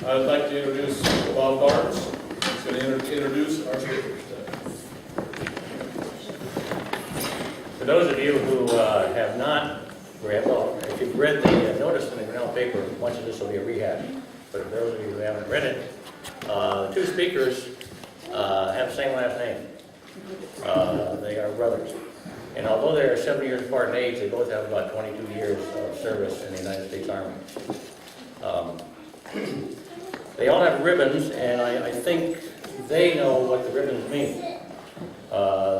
I'd like to introduce Bob Barnes. He's going to introduce our speakers today. For those of you who have not read, well, if you've read the notice in the Grinnell paper, much of this will be a rehash. But for those of you who haven't read it, the two speakers have the same last name. They are brothers. And although they are 70 years apart in age, they both have about 22 years of service in the United States Army. They all have ribbons, and I think they know what the ribbons mean.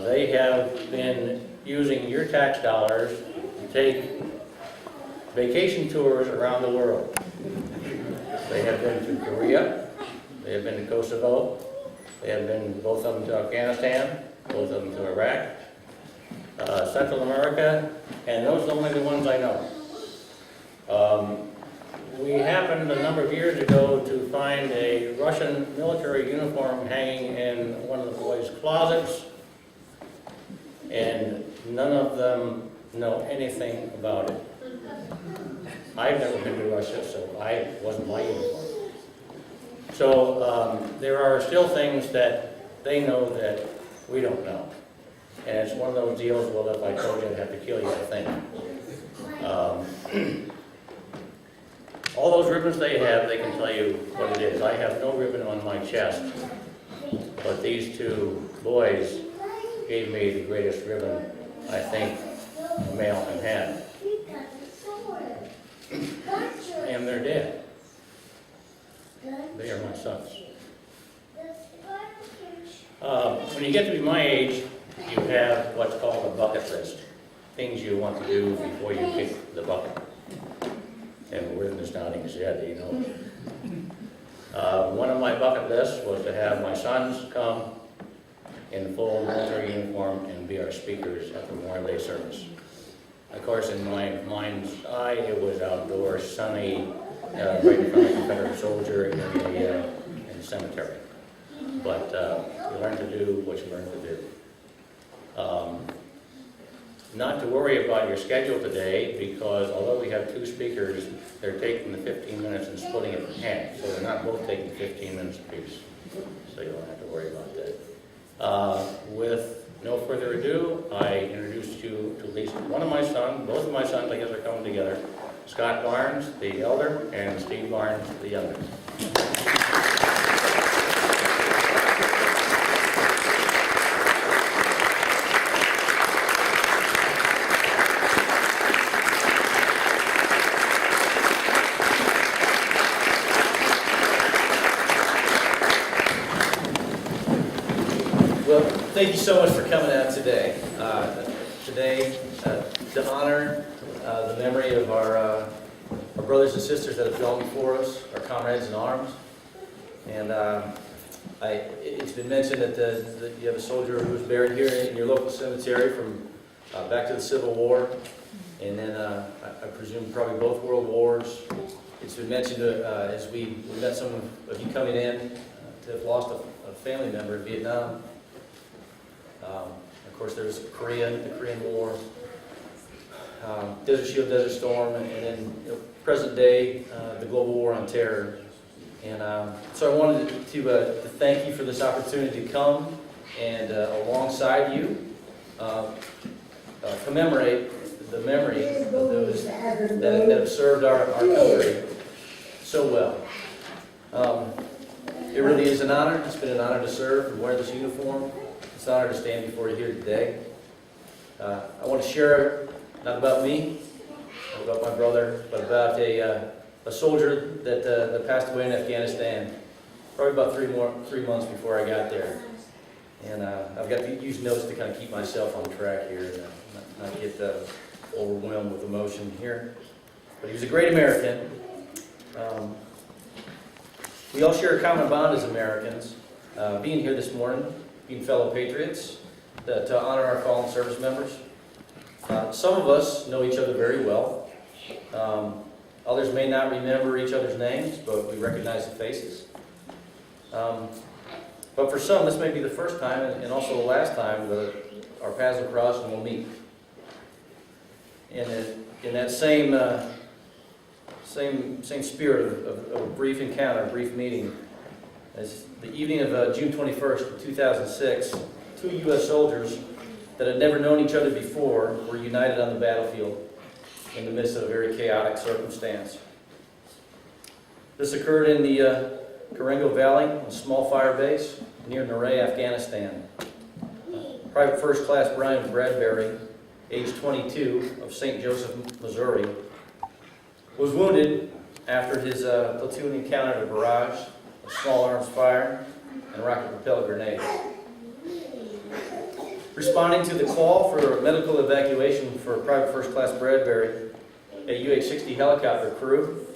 They have been using your tax dollars to take vacation tours around the world. They have been to Korea, they have been to Kosovo, they have been, both of them, to Afghanistan, both of them to Iraq, Central America, and those are only the ones I know. We happened a number of years ago to find a Russian military uniform hanging in one of the boys' closets, and none of them know anything about it. I've never been to Russia, so I wasn't my uniform. So there are still things that they know that we don't know. And it's one of those deals, well, if I told you, I'd have to kill you, I think. All those ribbons they have, they can tell you what it is. I have no ribbon on my chest, but these two boys gave me the greatest ribbon I think a male can have. And they're dead. They are my sons. When you get to be my age, you have what's called a bucket list. Things you want to do before you kick the bucket. And Worthing is nodding his head, you know. One of my bucket lists was to have my sons come in full military uniform and be our speakers at the Memorial Day service. Of course, in my mind's eye, it was outdoors, sunny, right in front of a Confederate soldier in the cemetery. But you learn to do what you learn to do. Not to worry about your schedule today, because although we have two speakers, they're taking the 15 minutes and splitting it in half. So they're not both taking 15 minutes apiece. So you don't have to worry about that. With no further ado, I introduce you to at least one of my sons. Both of my sons, I guess, are coming together. Scott Barnes, the elder, and Steve Barnes, the younger. Well, thank you so much for coming out today. To honor the memory of our brothers and sisters that have gone before us, our comrades in arms. And it's been mentioned that you have a soldier who was buried here in your local cemetery from back to the Civil War, and then I presume probably both World Wars. It's been mentioned as we met some of you coming in to have lost a family member in Vietnam. Of course, there's Korea, the Korean War, Desert Shield, Desert Storm, and then present day, the global war on terror. And so I wanted to thank you for this opportunity to come and alongside you commemorate the memory of those that have served our country so well. It really is an honor. It's been an honor to serve and wear this uniform. It's an honor to stand before you here today. I want to share, not about me, not about my brother, but about a soldier that passed away in Afghanistan, probably about 3 months before I got there. And I've got to use notes to kind of keep myself on track here and not get overwhelmed with emotion here. But he was a great American. We all share a common bond as Americans, being here this morning, being fellow patriots, to honor our fallen service members. Some of us know each other very well. Others may not remember each other's names, but we recognize the faces. But for some, this may be the first time and also the last time that our paths will cross and we'll meet. In that same same spirit of a brief encounter, a brief meeting. As the evening of June 21st, 2006, 2 U.S. soldiers that had never known each other before were united on the battlefield in the midst of a very chaotic circumstance. This occurred in the Karengo Valley, a small fire base near Naray, Afghanistan. Private First Class Brian Bradbury, age 22, of St. Joseph, Missouri, was wounded after his platoon encountered a barrage of small arms fire and rocket-propelled grenades. Responding to the call for medical evacuation for Private First Class Bradbury, a UH-60 helicopter crew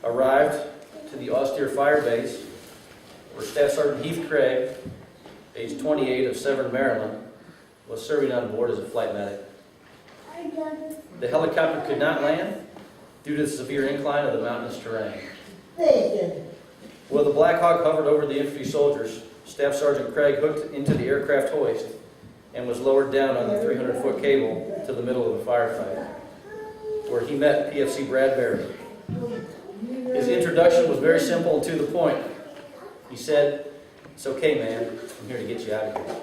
arrived to the austere fire base where Staff Sergeant Heath Craig, age 28, of Severn, Maryland, was serving on board as a flight medic. The helicopter could not land due to the severe incline of the mountainous terrain. While the Black Hawk hovered over the infantry soldiers, Staff Sergeant Craig hooked into the aircraft hoist and was lowered down on the 300-foot cable to the middle of the firefight, where he met PFC Bradbury. His introduction was very simple and to the point. He said, "It's okay, man. I'm here to get you out of here."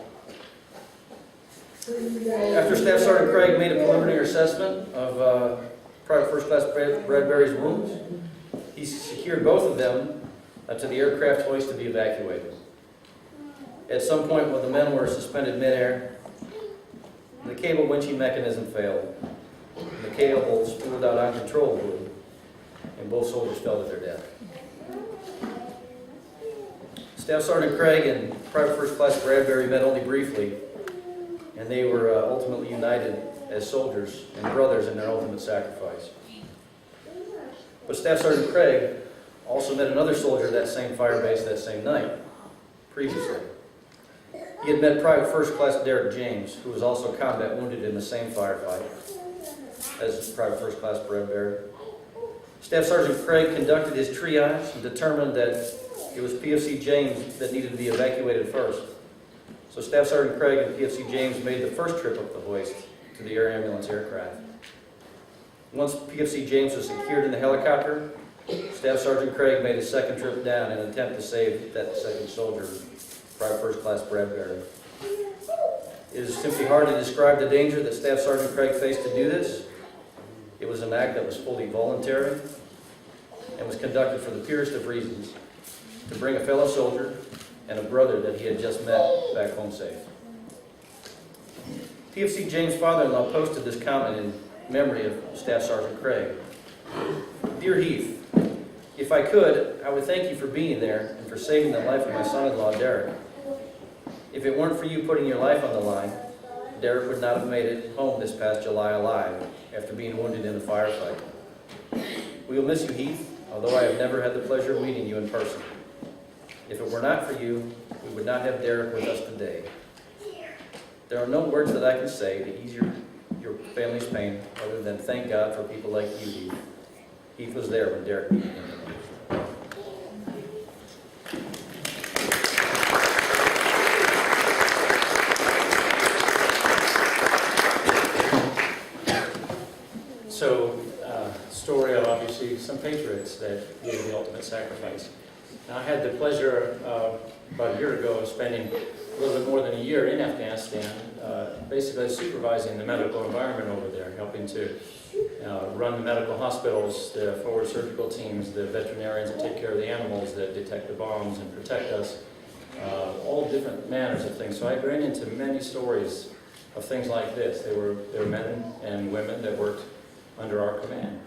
After Staff Sergeant Craig made a preliminary assessment of Private First Class Bradbury's wounds, he secured both of them to the aircraft hoist to be evacuated. At some point when the men were suspended midair, the cable winching mechanism failed. And the cable spooled out uncontrollably, and both soldiers fell to their death. Staff Sergeant Craig and Private First Class Bradbury met only briefly, and they were ultimately united as soldiers and brothers in their ultimate sacrifice. But Staff Sergeant Craig also met another soldier at that same fire base that same night, previously. He had met Private First Class Derek James, who was also combat wounded in the same firefight as Private First Class Bradbury. Staff Sergeant Craig conducted his triage and determined that it was PFC James that needed to be evacuated first. So Staff Sergeant Craig and PFC James made the first trip up the hoist to the air ambulance aircraft. Once PFC James was secured in the helicopter, Staff Sergeant Craig made a second trip down in an attempt to save that second soldier, Private First Class Bradbury. It is simply hard to describe the danger that Staff Sergeant Craig faced to do this. It was an act that was fully voluntary and was conducted for the purest of reasons, to bring a fellow soldier and a brother that he had just met back home safe. PFC James' father-in-law posted this comment in memory of Staff Sergeant Craig. "Dear Heath, if I could, I would thank you for being there and for saving the life of my son-in-law, Derek. If it weren't for you putting your life on the line, Derek would not have made it home this past July alive after being wounded in a firefight. We will miss you, Heath, although I have never had the pleasure of meeting you in person. If it were not for you, we would not have Derek with us today. There are no words that I can say to ease your family's pain other than thank God for people like you, Heath. Heath was there when Derek needed him the most." So, story of obviously some patriots that gave the ultimate sacrifice. Now, I had the pleasure about a year ago of spending a little bit more than a year in Afghanistan, basically supervising the medical environment over there, helping to run the medical hospitals, the forward surgical teams, the veterinarians that take care of the animals that detect the bombs and protect us, all different manners of things. So I ran into many stories of things like this. They were men and women that worked under our command.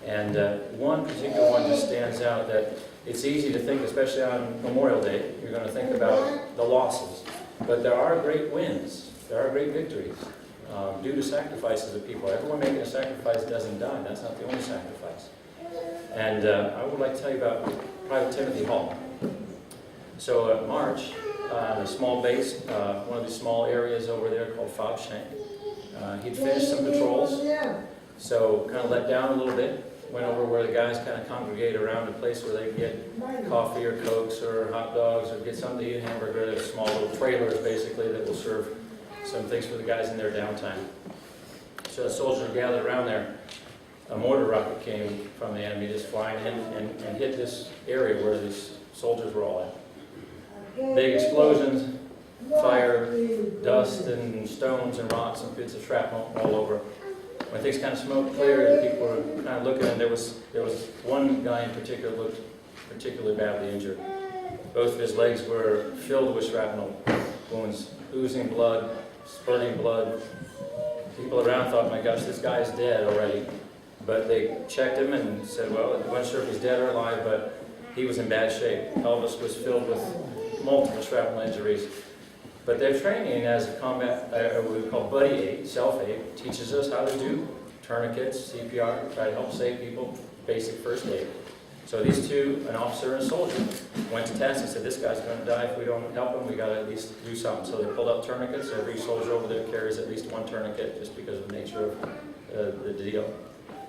And one particular one just stands out that it's easy to think, especially on Memorial Day, you're going to think about the losses. But there are great wins. There are great victories due to sacrifices of people. Everyone making a sacrifice doesn't die. That's not the only sacrifice. And I would like to tell you about Private Timothy Hall. So March, a small base, one of these small areas over there called Fobshank, he'd finished some patrols, so kind of let down a little bit. Went over where the guys kind of congregate around a place where they can get coffee or Cokes or hot dogs or get something to eat, hamburger. They have small little trailers basically that will serve some things for the guys in their downtime. So the soldiers are gathered around there. a mortar rocket came from the enemy, just flying in and hit this area where these soldiers were all at. Big explosions, fire, dust, and stones, and rocks, and bits of shrapnel all over. When things kind of smoke cleared, people were kind of looking, and there was one guy in particular looked particularly badly injured. Both of his legs were filled with shrapnel wounds, oozing blood, spurting blood. People around thought, my gosh, this guy's dead already. But they checked him and said, well, they weren't sure if he's dead or alive, but he was in bad shape. Pelvis was filled with multiple shrapnel injuries. But their training as a combat, what we call buddy aid, self-aid, teaches us how to do tourniquets, CPR, try to help save people, basic first aid. So these two, an officer and a soldier, went to task and said, this guy's going to die if we don't help him, we got to at least do something. So they pulled out tourniquets. Every soldier over there carries at least one tourniquet just because of the nature of the deal.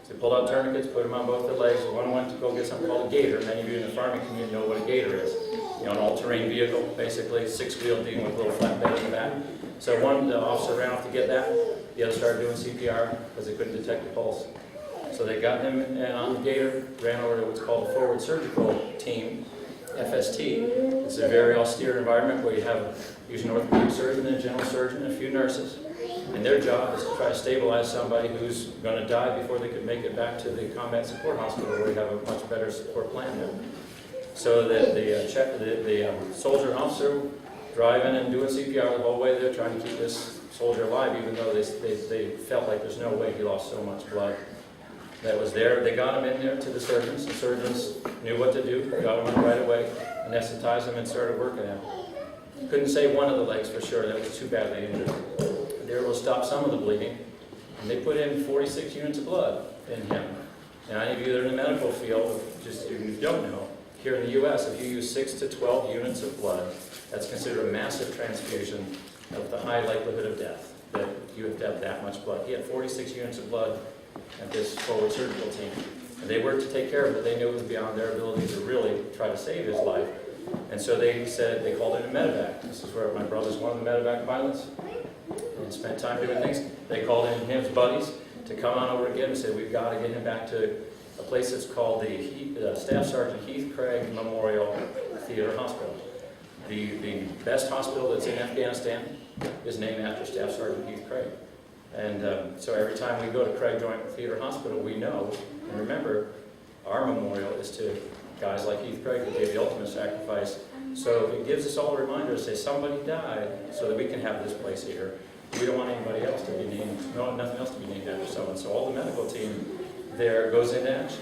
So they pulled out tourniquets, put them on both their legs. One went to go get something called a gator. Many of you in the farming community know what a gator is. You know, an all-terrain vehicle, basically, six-wheeled thing with a little flatbed in the back. So the officer ran off to get that. The other started doing CPR because they couldn't detect the pulse. So they got him on the gator, ran over to what's called a forward surgical team, FST. It's a very austere environment where you have usually an orthopedic surgeon and a general surgeon and a few nurses. And their job is to try to stabilize somebody who's going to die before they could make it back to the combat support hospital where we have a much better support plan there. So the soldier and officer driving and doing CPR the whole way there, trying to keep this soldier alive, even though they felt like there's no way he lost so much blood that was there. They got him in there to the surgeons. The surgeons knew what to do, got him in right away, anesthetized him and started working him. Couldn't save one of the legs for sure, that was too badly injured. They were able to stop some of the bleeding, and they put in 46 units of blood in him. Now, any of you that are in the medical field, just if you don't know, here in the U.S., if you use 6 to 12 units of blood, that's considered a massive transfusion of the high likelihood of death, that you have to have that much blood. He had 46 units of blood at this forward surgical team. And they worked to take care of it. They knew it was beyond their ability to really try to save his life. And so they called in a medevac. This is where my brother's one of the medevac pilots and spent time doing things. They called in his buddies to come on over again and said, we've got to get him back to a place that's called the Staff Sergeant Heath Craig Memorial Theater Hospital. The best hospital that's in Afghanistan is named after Staff Sergeant Heath Craig. And so every time we go to Craig Joint Theater Hospital, we know and remember our memorial is to guys like Heath Craig who gave the ultimate sacrifice. So it gives us all a reminder to say somebody died so that we can have this place here. We don't want anybody else to be named, nothing else to be named after someone. So all the medical team there goes into action.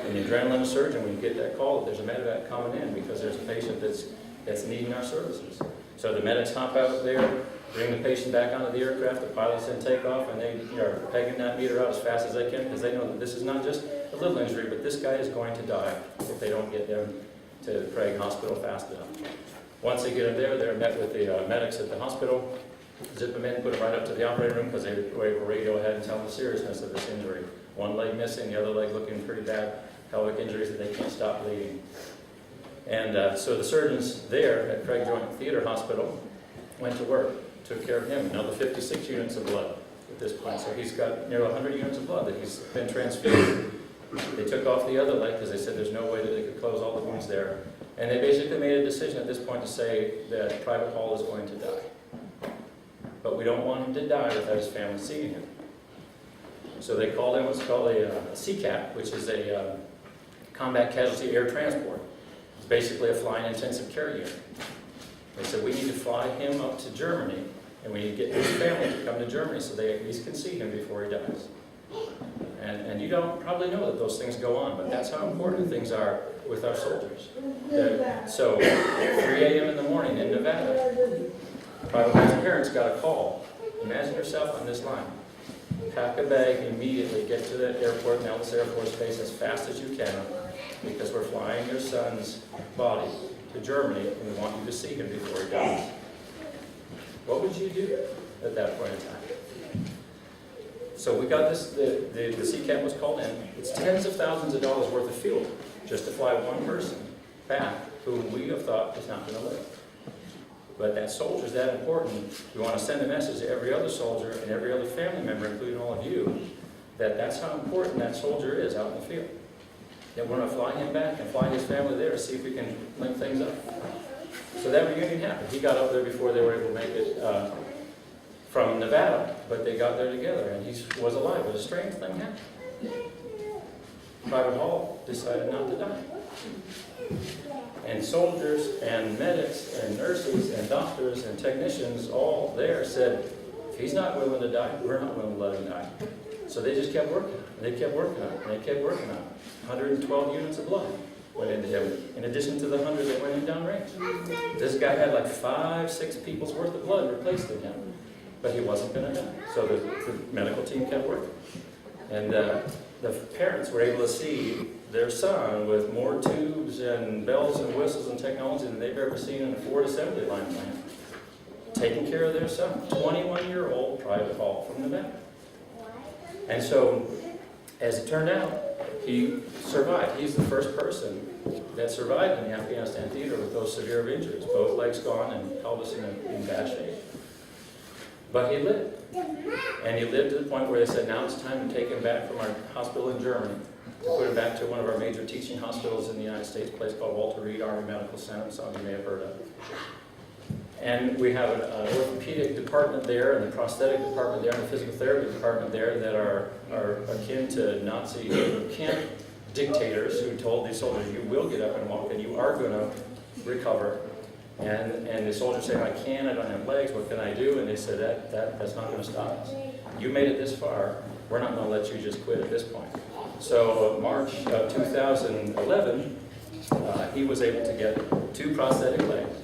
And the adrenaline surgeon, when you get that call, there's a medevac coming in because there's a patient that's needing our services. So the medics hop out there, bring the patient back onto the aircraft, the pilots then take off, and they are pegging that meter out as fast as they can because they know that this is not just a little injury, but this guy is going to die if they don't get them to Craig Hospital fast enough. Once they get them there, they're met with the medics at the hospital, zip them in, put them right up to the operating room because they were able to radio ahead and tell them the seriousness of this injury. One leg missing, the other leg looking pretty bad, pelvic injuries that they can't stop bleeding. And so the surgeons there at Craig Joint Theater Hospital went to work, took care of him, another 56 units of blood at this point. So he's got nearly 100 units of blood that he's been transfused. They took off the other leg because they said there's no way that they could close all the wounds there. And they basically made a decision at this point to say that Private Hall is going to die. But we don't want him to die without his family seeing him. So they called in what's called a CCAT, which is a Combat Casualty Air Transport. It's basically a flying intensive care unit. They said, we need to fly him up to Germany, and we need to get his family to come to Germany so they at least can see him before he dies. And you don't probably know that those things go on, but that's how important things are with our soldiers. So, 3 a.m. in the morning in Nevada, Private Hall's parents got a call. Imagine yourself on this line. Pack a bag, immediately get to the airport, Nellis Air Force Base as fast as you can, because we're flying your son's body to Germany, and we want you to see him before he dies. What would you do at that point in time? So we got this, the CCAT was called in. It's tens of thousands of dollars worth of fuel just to fly one person back who we have thought is not going to live. But that soldier's that important. We want to send a message to every other soldier and every other family member, including all of you, that's how important that soldier is out in the field. That we're going to fly him back and fly his family there to see if we can link things up. So that reunion happened. He got up there before they were able to make it from Nevada, but they got there together, and he was alive. But a strange thing happened. Private Hall decided not to die. And soldiers and medics and nurses and doctors and technicians all there said, if he's not willing to die, we're not willing to let him die. So they just kept working. And they kept working on it. And they kept working on it. 112 units of blood went into him, in addition to the 100 that went in downrange. This guy had like 5-6 people's worth of blood replaced in him. But he wasn't going to die. So the medical team kept working. And the parents were able to see their son with more tubes and bells and whistles and technology than they've ever seen in a Ford assembly line plant, taking care of their son, 21-year-old Private Hall from Nevada. And so, as it turned out, he survived. He's the first person that survived in the Afghanistan theater with those severe injuries, both legs gone and pelvis in bad shape. But he lived. And he lived to the point where they said, now it's time to take him back from our hospital in Germany, to put him back to one of our major teaching hospitals in the United States, a place called Walter Reed Army Medical Center, some of you may have heard of. And we have an orthopedic department there, and a prosthetic department there, and a physical therapy department there that are akin to Nazi camp dictators who told these soldiers, you will get up and walk, and you are going to recover. And the soldiers say, I don't have legs, what can I do? And they said, that's not going to stop us. You made it this far, we're not going to let you just quit at this point. So March of 2011, he was able to get 2 prosthetic legs,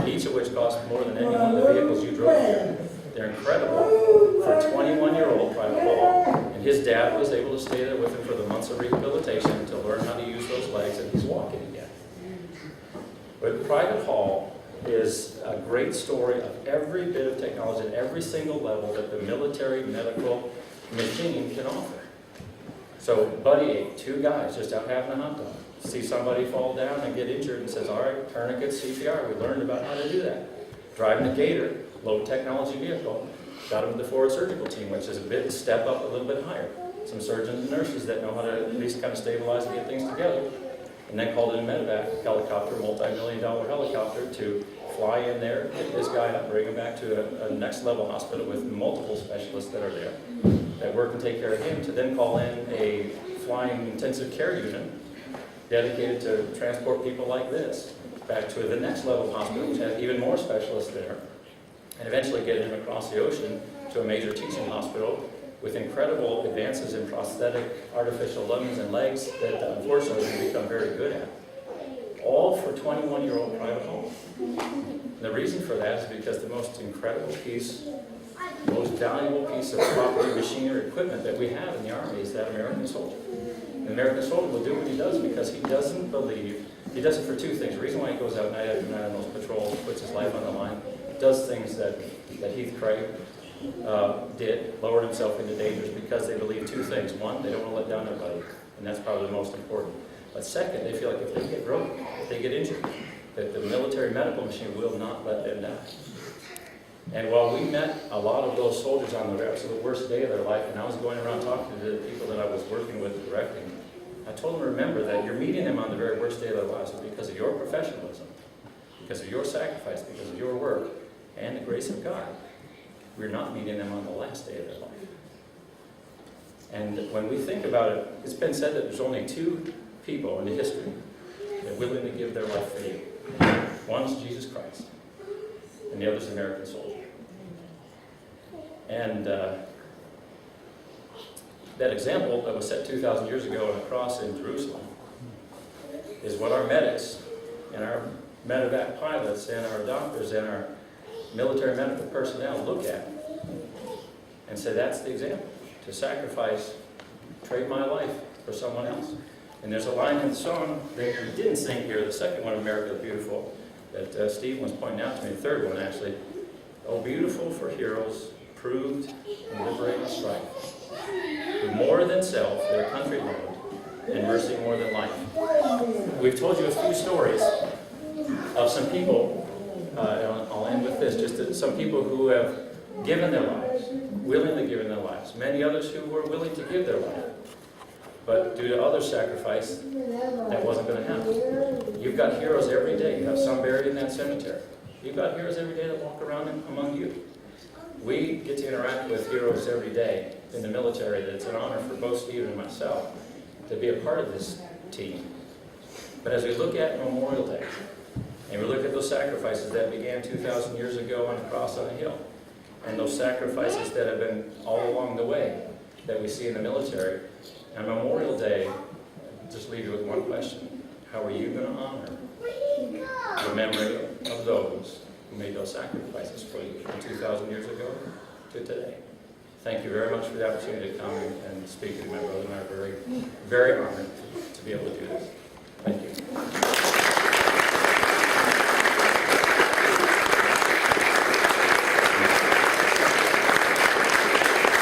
each of which cost more than any one of the vehicles you drove here. They're incredible for a 21-year-old Private Hall. And his dad was able to stay there with him for the months of rehabilitation to learn how to use those legs, and he's walking again. But Private Hall is a great story of every bit of technology at every single level that the military medical machine can offer. So Buddy ate 2 guys just out having a hot dog. See somebody fall down and get injured and says, all right, tourniquet, CPR. We learned about how to do that. Driving a Gator, low technology vehicle, got him to the forward surgical team, which is a bit step up a little bit higher. Some surgeons and nurses that know how to at least kind of stabilize and get things together. And then called in a medevac helicopter, multi-million-dollar helicopter, to fly in there, pick this guy up, bring him back to a next level hospital with multiple specialists that are there that work and take care of him, to then call in a flying intensive care unit dedicated to transport people like this back to the next level hospital, which has even more specialists there, and eventually get him across the ocean to a major teaching hospital with incredible advances in prosthetic artificial lungs and legs that unfortunately we've become very good at. All for 21-year-old Private Hall. And the reason for that is because the most incredible piece, most valuable piece of property, machinery, equipment that we have in the Army is that American soldier. The American soldier will do what he does because he doesn't believe, he does it for 2 things. The reason why he goes out night after night on those patrols, puts his life on the line, does things that Heath Craig did, lowered himself into dangers because they believe 2 things. One, they don't want to let down their buddy, and that's probably the most important. But second, they feel like if they get broken, if they get injured, that the military medical machine will not let them die. And while we met a lot of those soldiers on the absolute worst day of their life, and I was going around talking to the people that I was working with directing, I told them, remember that you're meeting them on the very worst day of their lives because of your professionalism, because of your sacrifice, because of your work, and the grace of God. We're not meeting them on the last day of their life. And when we think about it, it's been said that there's only 2 people in the history that are willing to give their life for you. One is Jesus Christ, and the other is an American soldier. And that example that was set 2,000 years ago on a cross in Jerusalem is what our medics and our medevac pilots and our doctors and our military medical personnel look at and say, that's the example, to sacrifice, trade my life for someone else. And there's a line in the song that we didn't sing here, the second one, America the Beautiful, that Steve was pointing out to me, the third one actually. Oh, beautiful for heroes, proved in liberating strife. More than self, their country loved, and mercy more than life. We've told you a few stories of some people, and I'll end with this, just some people who have given their lives willingly giving their lives. Many others who were willing to give their life. But due to other sacrifice, that wasn't going to happen. You've got heroes every day. You have some buried in that cemetery. You've got heroes every day that walk around among you. We get to interact with heroes every day in the military. It's an honor for both Steve and myself to be a part of this team. But as we look at Memorial Day, and we look at those sacrifices that began 2,000 years ago on the cross on the hill, and those sacrifices that have been all along the way that we see in the military, on Memorial Day, I'll just leave you with one question. How are you going to honor the memory of those who made those sacrifices for you from 2,000 years ago to today? Thank you very much for the opportunity to come and speak with my brother and I are very, very honored to be able to do this. Thank you.